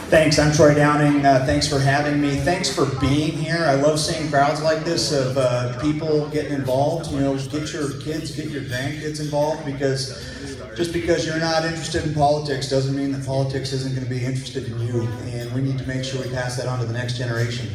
Thanks, I'm Troy Downing. Thanks for having me. Thanks for being here. I love seeing crowds like this of people getting involved. You know, get your kids, get your grandkids involved, because just because you're not interested in politics doesn't mean that politics isn't going to be interested in you. And we need to make sure we pass that on to the next generation.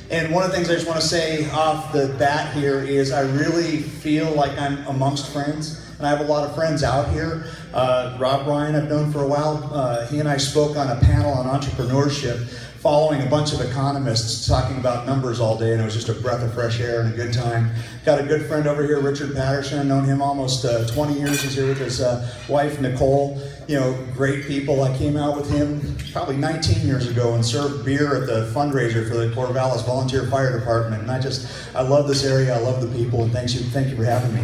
And one of the things I just want to say off the bat here is I really feel like I'm amongst friends. And I have a lot of friends out here. Rob Ryan I've known for a while. He and I spoke on a panel on entrepreneurship following a bunch of economists talking about numbers all day, and it was just a breath of fresh air and a good time. Got a good friend over here, Richard Patterson. I've known him almost 20 years. He's here with his wife, Nicole. You know, great people. I came out with him probably 19 years ago and served beer at the fundraiser for the Corvallis Volunteer Fire Department. And I love this area. I love the people, and thank you for having me.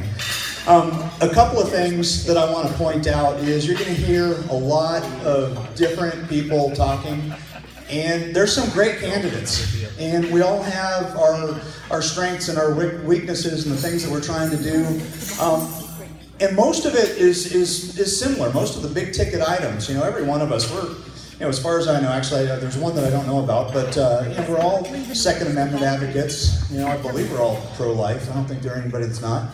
A couple of things that I want to point out is you're going to hear a lot of different people talking, and there's some great candidates, and we all have our strengths and our weaknesses and the things that we're trying to do, and most of it is similar. Most of the big ticket items, you know, every one of us, as far as I know, actually, there's one that I don't know about, but we're all Second Amendment advocates. You know, I believe we're all pro-life. I don't think there's anybody that's not.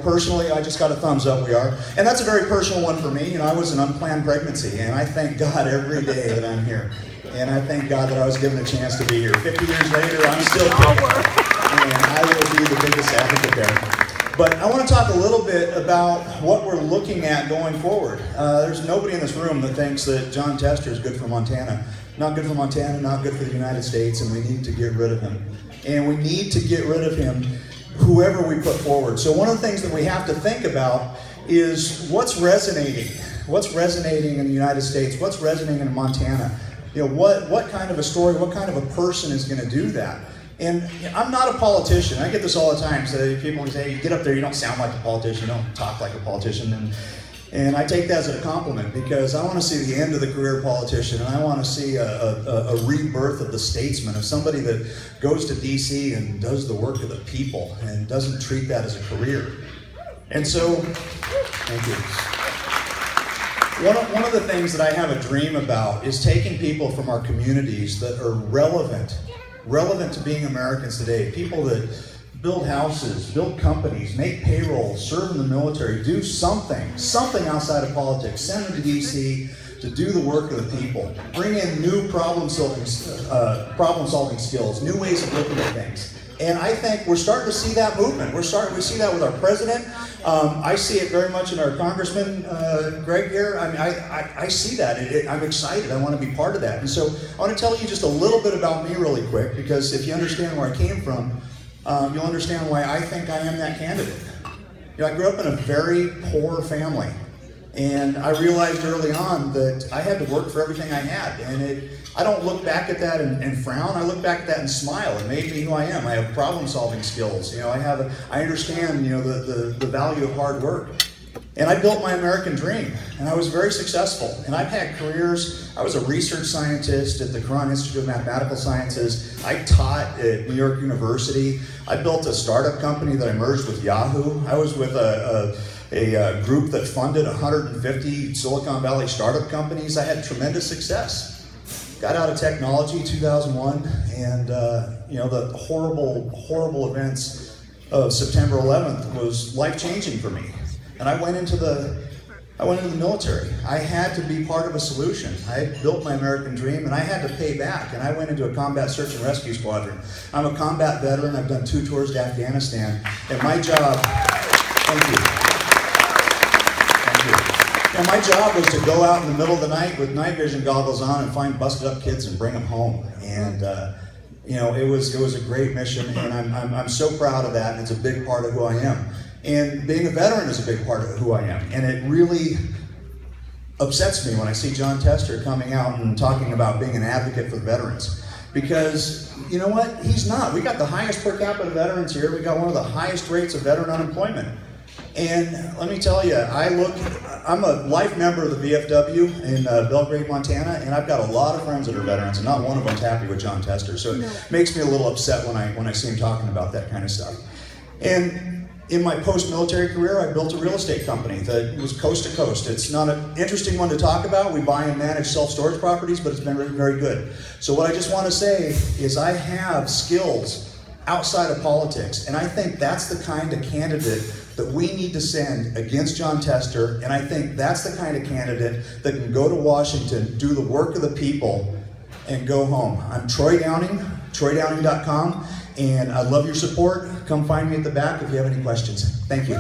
Personally, I just got a thumbs up, we are. And that's a very personal one for me. You know, I was an unplanned pregnancy, and I thank God every day that I'm here. And I thank God that I was given a chance to be here. 50 years later, I'm still kicking. And I will be the biggest advocate there. But I want to talk a little bit about what we're looking at going forward. There's nobody in this room that thinks that Jon Tester is good for Montana. Not good for Montana, not good for the United States, and we need to get rid of him. And we need to get rid of him, whoever we put forward. So one of the things that we have to think about is what's resonating. What's resonating in the United States? What's resonating in Montana? You know, what kind of a story, what kind of a person is going to do that? And I'm not a politician. I get this all the time. So people say, you get up there, you don't sound like a politician, you don't talk like a politician. And I take that as a compliment, because I want to see the end of the career politician, and I want to see a rebirth of the statesman, of somebody that goes to DC and does the work of the people and doesn't treat that as a career. And so, thank you. One of the things that I have a dream about is taking people from our communities that are relevant to being Americans today, people that build houses, build companies, make payroll, serve in the military, do something outside of politics, send them to DC to do the work of the people, bring in new problem-solving skills, new ways of looking at things. And I think we're starting to see that movement. We see that with our president. I see it very much in our Congressman, Greg here. I mean, I see that. I'm excited. I want to be part of that. And so I want to tell you just a little bit about me really quick, because if you understand where I came from, you'll understand why I think I am that candidate. You know, I grew up in a very poor family, and I realized early on that I had to work for everything I had. And I don't look back at that and frown. I look back at that and smile. It made me who I am. I have problem-solving skills. You know, I understand, you know, the value of hard work. And I built my American dream, and I was very successful. And I've had careers. I was a research scientist at the Quran Institute of Mathematical Sciences. I taught at New York University. I built a startup company that I merged with Yahoo. I was with a group that funded 150 Silicon Valley startup companies. I had tremendous success. Got out of technology in 2001, and the horrible events of September 11th was life-changing for me. And I went into the military. I had to be part of a solution. I had built my American dream, and I had to pay back. And I went into a combat search and rescue squadron. I'm a combat veteran. I've done 2 tours to Afghanistan. And my job, thank you. And my job was to go out in the middle of the night with night vision goggles on and find busted up kids and bring them home. And it was a great mission, and I'm so proud of that. And it's a big part of who I am. And being a veteran is a big part of who I am. And it really upsets me when I see Jon Tester coming out and talking about being an advocate for the veterans. Because, you know what? He's not. We got the highest per capita veterans here. We got one of the highest rates of veteran unemployment. And let me tell you, I'm a life member of the VFW in Belgrade, Montana, and I've got a lot of friends that are veterans, and not one of them's happy with Jon Tester. So it makes me a little upset when I see him talking about that kind of stuff. And In my post-military career, I built a real estate company that was coast to coast. It's not an interesting one to talk about. We buy and manage self-storage properties, but it's been very, very good. So what I just want to say is I have skills outside of politics, and I think that's the kind of candidate that we need to send against John Tester, and I think that's the kind of candidate that can go to Washington, do the work of the people, and go home. I'm Troy Downing, troydowning.com. And I love your support. Come find me at the back if you have any questions. Thank you.